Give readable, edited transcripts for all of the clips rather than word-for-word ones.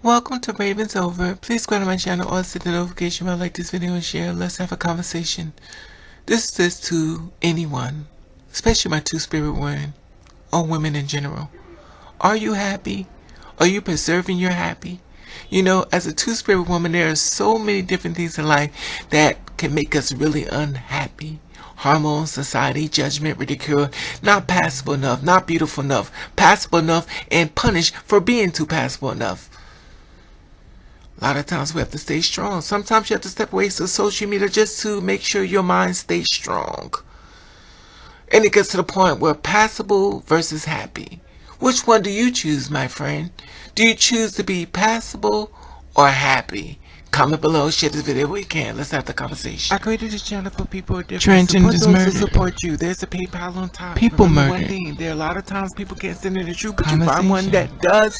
Welcome to Ravens Over. Please go to my channel or set the notification bell, like this video and share. Let's have a conversation. This is to anyone, especially my two-spirit women or women in general. Are you happy? Are you preserving your happy? You know, as a two-spirit woman, there are so many different things in life that can make us really unhappy. Hormones, society, judgment, ridicule, not passable enough, not beautiful enough, passable enough, and punished for being too passable enough. A lot of times we have to stay strong. Sometimes you have to step away from social media just to make sure your mind stays strong. And it gets to the point where passable versus happy. Which one do you choose, my friend? Do you choose to be passable or happy? Comment below, share this video where you can. Let's have the conversation. I created this channel for people with different support those to support you. There's a PayPal on top. People murder. One thing, there are a lot of times people can't stand in the truth, but you find one that does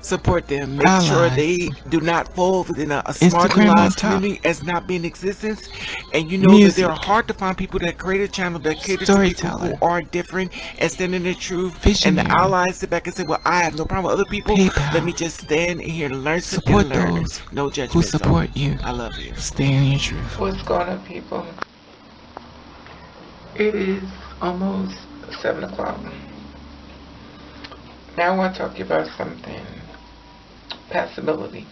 support them. Make sure they do not fall within a marginalized community as not being in existence. And you know that there are hard to find people that create a channel that cater to people who are different and stand in the truth. And the allies sit back and say, well, I have no problem with other people. Let me just stand in here to learn something. Support those no judgment who support you. I love you. Stay in your truth. What's going on, people? It is almost 7 o'clock. Now I want to talk to you about something. Passability.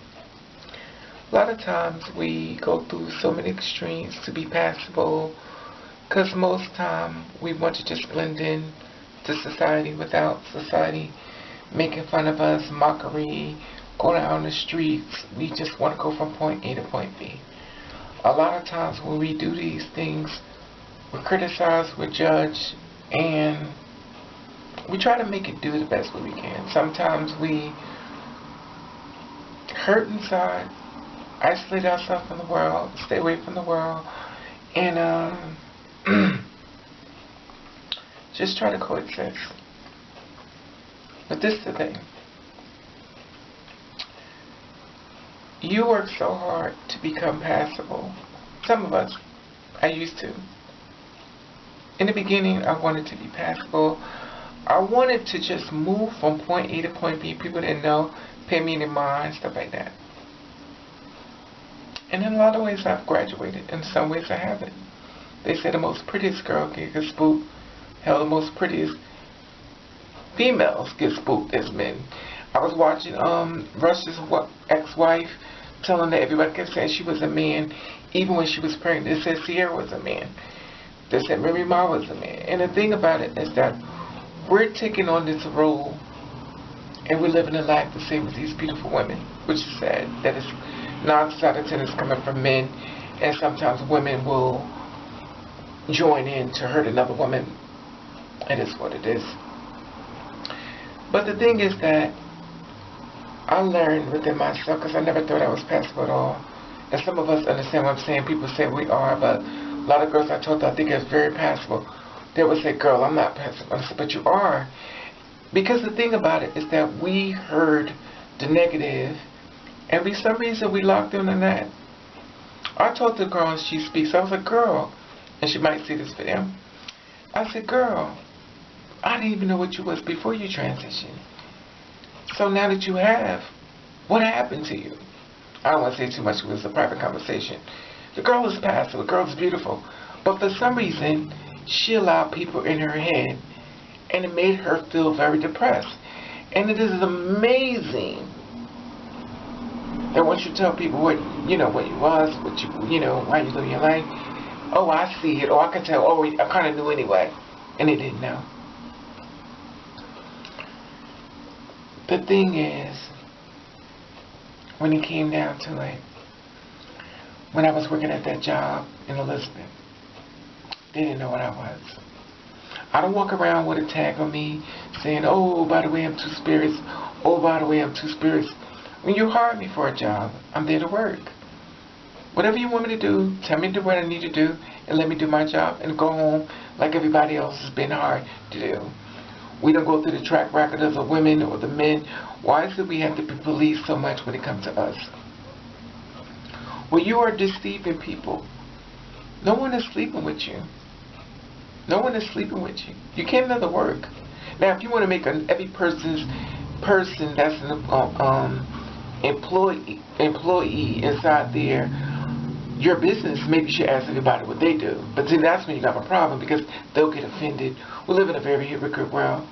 A lot of times we go through so many extremes to be passable because most time we want to just blend in to society without society making fun of us, mockery, going out on the streets. We just want to go from point A to point B. A lot of times when we do these things, we're criticized, we're judged, and we try to make it do the best way we can. Sometimes we hurt inside, isolate ourselves from the world, stay away from the world, and just try to coexist. But this is the thing. You work so hard to become passable. Some of us, I used to. In the beginning, I wanted to be passable. I wanted to just move from point A to point B. People didn't know, pay me any mind, stuff like that. And in a lot of ways, I've graduated. In some ways, I haven't. They say the most prettiest girl can get spooked. Hell, the most prettiest females get spooked as men. I was watching Rush's ex-wife telling that everybody kept saying she was a man, even when she was pregnant. They said Sierra was a man. They said Mary Ma was a man. And the thing about it is that we're taking on this role, and we're living a life the same as these beautiful women, which is sad. That is 9 out of 10 is coming from men, and sometimes women will join in to hurt another woman. It is what it is. But the thing is that I learned within myself, because I never thought I was passable at all. And some of us understand what I'm saying. People say we are, but a lot of girls I told I think it's very passable. They would say, girl, I'm not passable. I said, but you are. Because the thing about it is that we heard the negative, and for some reason we locked in on that. I told the girl, and she speaks, I was like, girl, and she might see this video. I said, girl, I didn't even know what you was before you transitioned. So now that you have, what happened to you? I don't want to say too much, it was a private conversation. The girl was passive, the girl was beautiful, but for some reason, she allowed people in her head, and it made her feel very depressed. And it is amazing that once you tell people what you was, what you know, why you live your life, oh, I see it, or I can tell, oh, I kind of knew anyway, and they didn't know. The thing is, when it came down to it, when I was working at that job in Elizabeth, they didn't know what I was. I don't walk around with a tag on me saying, oh, by the way, I'm two spirits. Oh, by the way, I'm two spirits. When you hire me for a job, I'm there to work. Whatever you want me to do, tell me what I need to do, and let me do my job and go home like everybody else has been hired to do. We don't go through the track record of the women or the men. Why is it we have to be policed so much when it comes to us? Well, you are deceiving people. No one is sleeping with you. No one is sleeping with you. You came there to work. Now, if you want to make every person that's in employee inside there, your business, maybe you should ask everybody what they do. But then that's when you have a problem, because they'll get offended. We live in a very hypocrite world.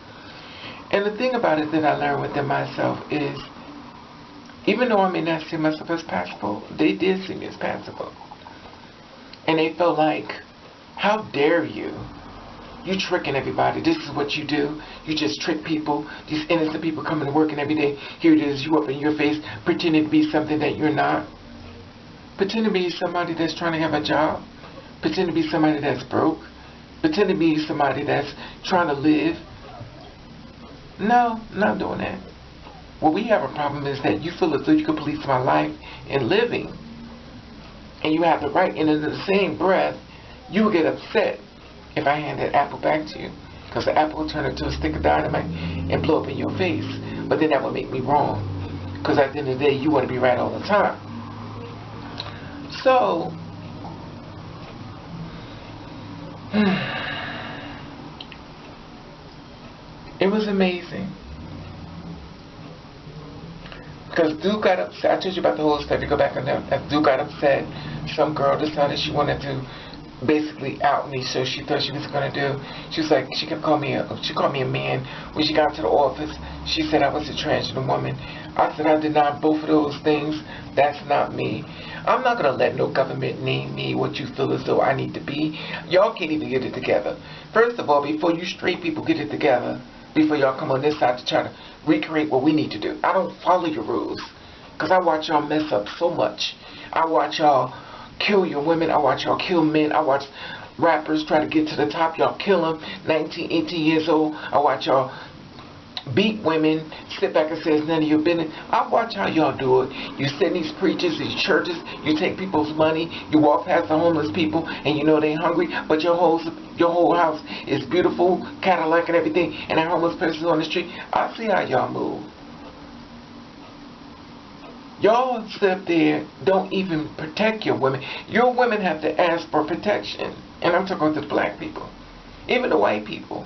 And the thing about it that I learned within myself is, even though I may not see myself as passable, they did see me as passable. And they felt like, how dare you? You tricking everybody. This is what you do. You just trick people. These innocent people coming to work, and every day, here it is, you up in your face, pretending to be something that you're not. Pretend to be somebody that's trying to have a job. Pretend to be somebody that's broke. Pretend to be somebody that's trying to live. No, not doing that. What we have a problem is that you feel as though you can police my life and living. And you have the right, and in the same breath, you will get upset if I hand that apple back to you. Because the apple will turn into a stick of dynamite and blow up in your face. But then that would make me wrong. Because at the end of the day, you want to be right all the time. So, it was amazing. Because Duke got upset. I told you about the whole stuff. You go back on that. Duke got upset. Some girl decided she wanted to basically out me, so she thought she was going to do. She was like, she called me a man. When she got to the office, she said I was a transgender woman. I said I denied both of those things. That's not me. I'm not going to let no government name me what you feel as though I need to be. Y'all can't even get it together. First of all, before you straight people get it together, before y'all come on this side to try to recreate what we need to do, I don't follow your rules. Because I watch y'all mess up so much. I watch y'all kill your women. I watch y'all kill men. I watch rappers try to get to the top. Y'all kill them. 19, 18 years old. I watch y'all beat women. Sit back and say it's none of your business. I watch how y'all do it. You send these preachers, these churches. You take people's money. You walk past the homeless people and you know they hungry. But your whole house is beautiful, Cadillac and everything. And that homeless person's on the street. I see how y'all move. Y'all sit there, don't even protect your women. Your women have to ask for protection. And I'm talking to the black people. Even the white people.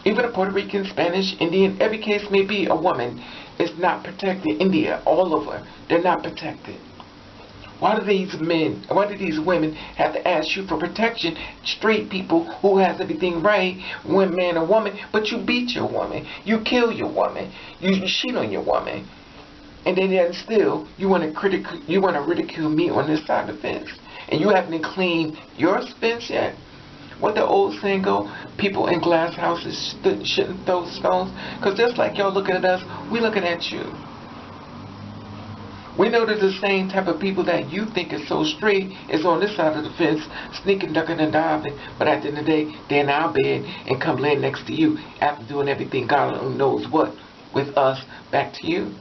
Even the Puerto Rican, Spanish, Indian, every case may be, a woman is not protected. India, all over, they're not protected. Why do these women have to ask you for protection? Straight people who has everything right, one man or woman, but you beat your woman. You kill your woman. You cheat on your woman. And then still, you want to ridicule me on this side of the fence. And you haven't cleaned your fence yet. What the old saying go, people in glass houses shouldn't throw stones. Because just like y'all looking at us, we looking at you. We know that the same type of people that you think is so straight is on this side of the fence, sneaking, ducking, and diving. But at the end of the day, they're in our bed and come lay next to you after doing everything God knows what with us back to you.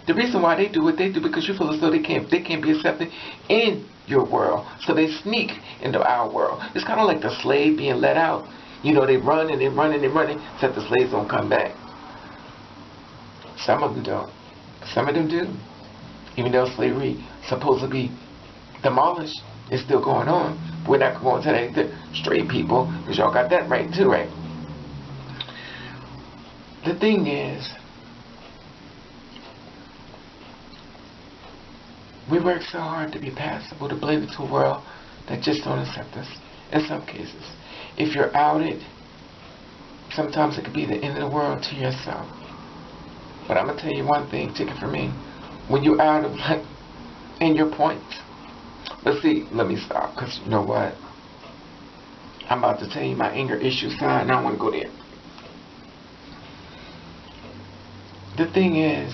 The reason why they do what they do, because you feel as though they can't be accepted in your world. So they sneak into our world. It's kind of like the slave being let out. You know, they run and they run and they run, except the slaves don't come back. Some of them don't. Some of them do. Even though slavery is supposed to be demolished, it's still going on. We're not going to that straight people, because y'all got that right too, right? The thing is, we work so hard to be passable, to blend into a world that just don't accept us, in some cases. If you're outed, sometimes it could be the end of the world to yourself. But I'm going to tell you one thing, take it from me. When you're out of, in your points, but see, let me stop, because you know what? I'm about to tell you my anger issue side, and I don't want to go there. The thing is,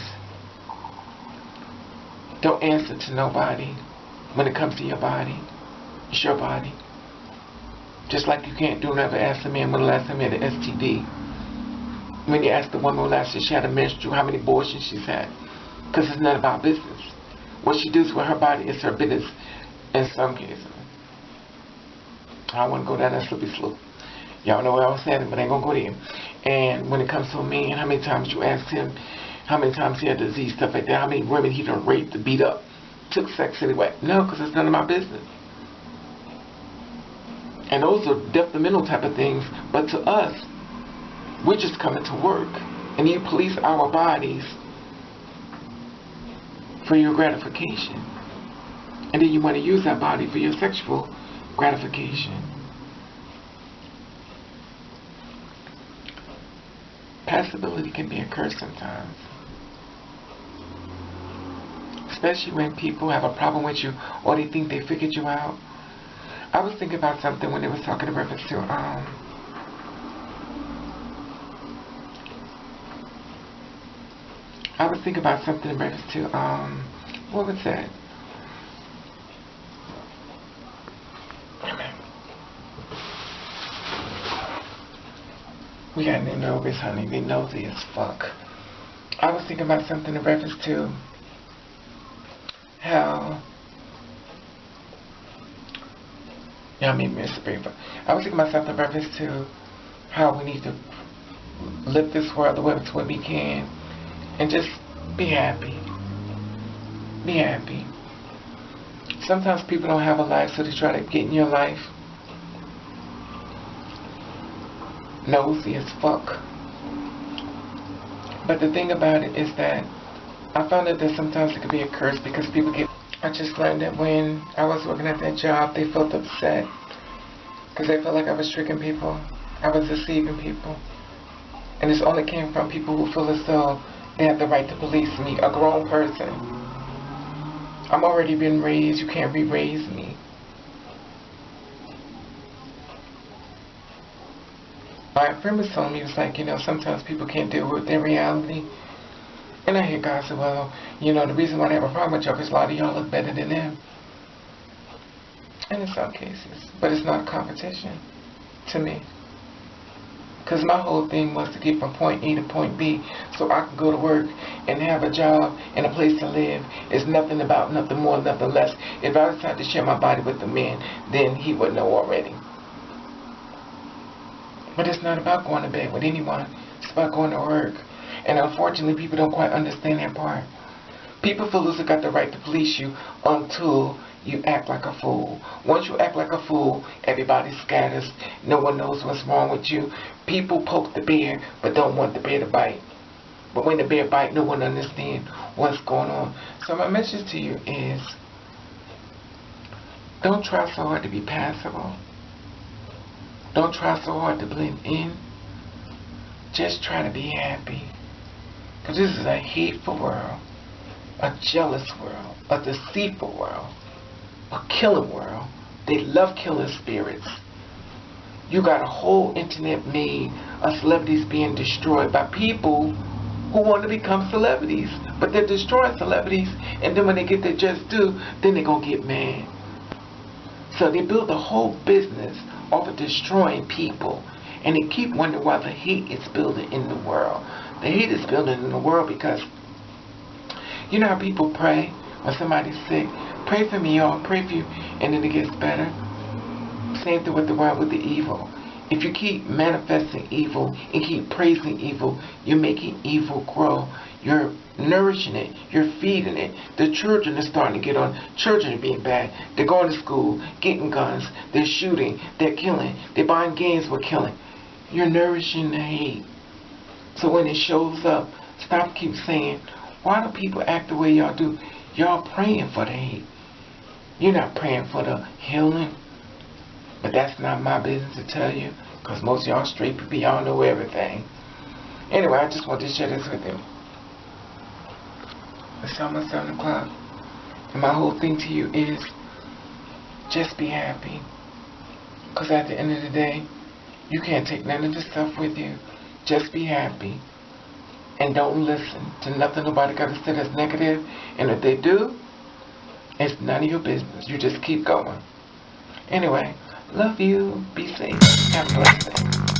don't answer to nobody when it comes to your body. It's your body. Just like you can't never ask a man when the last time he had an STD. When you ask the woman when last time she had a menstrual, how many abortions she's had. Because it's none of our business. What she does with her body is her business in some cases. I don't want to go down that slippery slope. Y'all know what I was saying, but I ain't going to go there. And when it comes to a man, how many times you ask him, how many times he had disease, stuff like that, how many women he done raped, beat up, took sex anyway. No, because it's none of my business. And those are detrimental type of things, but to us, we're just coming to work. And you police our bodies for your gratification. And then you want to use that body for your sexual gratification. Passibility can be a curse sometimes. Especially when people have a problem with you or they think they figured you out. I was thinking about something when they was talking in reference to what was that? We got new neighbors, honey. They nosy as fuck. I was thinking about something in reference to how... Y'all made me a but I was thinking about something in reference to how we need to live this world the way we can and just be happy. Be happy. Sometimes people don't have a life, so they try to get in your life. Nosy as fuck. But the thing about it is that I found that sometimes it could be a curse because people get... I just learned that when I was working at that job, they felt upset because they felt like I was tricking people. I was deceiving people. And this only came from people who feel as though they have the right to police me, a grown person. I'm already been raised. You can't re-raise me. My friend was telling me, it was like, sometimes people can't deal with their reality. And I hear God say, well, the reason why they have a problem with y'all is a lot of y'all look better than them. And in some cases. But it's not a competition to me. Because my whole thing was to get from point A to point B so I could go to work and have a job and a place to live. It's nothing about nothing more, nothing less. If I decided to share my body with the man, then he would know already. But it's not about going to bed with anyone. It's about going to work. And unfortunately, people don't quite understand that part. People feel as they got the right to police you until you act like a fool. Once you act like a fool, everybody scatters. No one knows what's wrong with you. People poke the bear, but don't want the bear to bite. But when the bear bites, no one understands what's going on. So my message to you is, don't try so hard to be passable. Don't try so hard to blend in. Just try to be happy. Because this is a hateful world, a jealous world, a deceitful world, a killing world. They love killing spirits. You got a whole internet made of celebrities being destroyed by people who want to become celebrities. But they're destroying celebrities, and then when they get their just due, then they're going to get mad. So they build a whole business off of destroying people. And they keep wondering why the hate is building in the world. The hate is building in the world because, you know how people pray when somebody's sick? Pray for me, y'all. Pray for you. And then it gets better. Same thing with the world, with the evil. If you keep manifesting evil and keep praising evil, you're making evil grow. You're nourishing it. You're feeding it. The children are starting to get on. Children are being bad. They're going to school, getting guns. They're shooting. They're killing. They're buying games with killing. You're nourishing the hate. So when it shows up, stop keep saying, why do people act the way y'all do? Y'all praying for the hate. You're not praying for the healing. But that's not my business to tell you. Because most of y'all straight people, y'all know everything. Anyway, I just want to share this with you. It's almost 7 o'clock. And my whole thing to you is, just be happy. Because at the end of the day, you can't take none of this stuff with you. Just be happy. And don't listen to nothing nobody got to say that's negative. And if they do, it's none of your business. You just keep going. Anyway, love you. Be safe. Have a blessed day.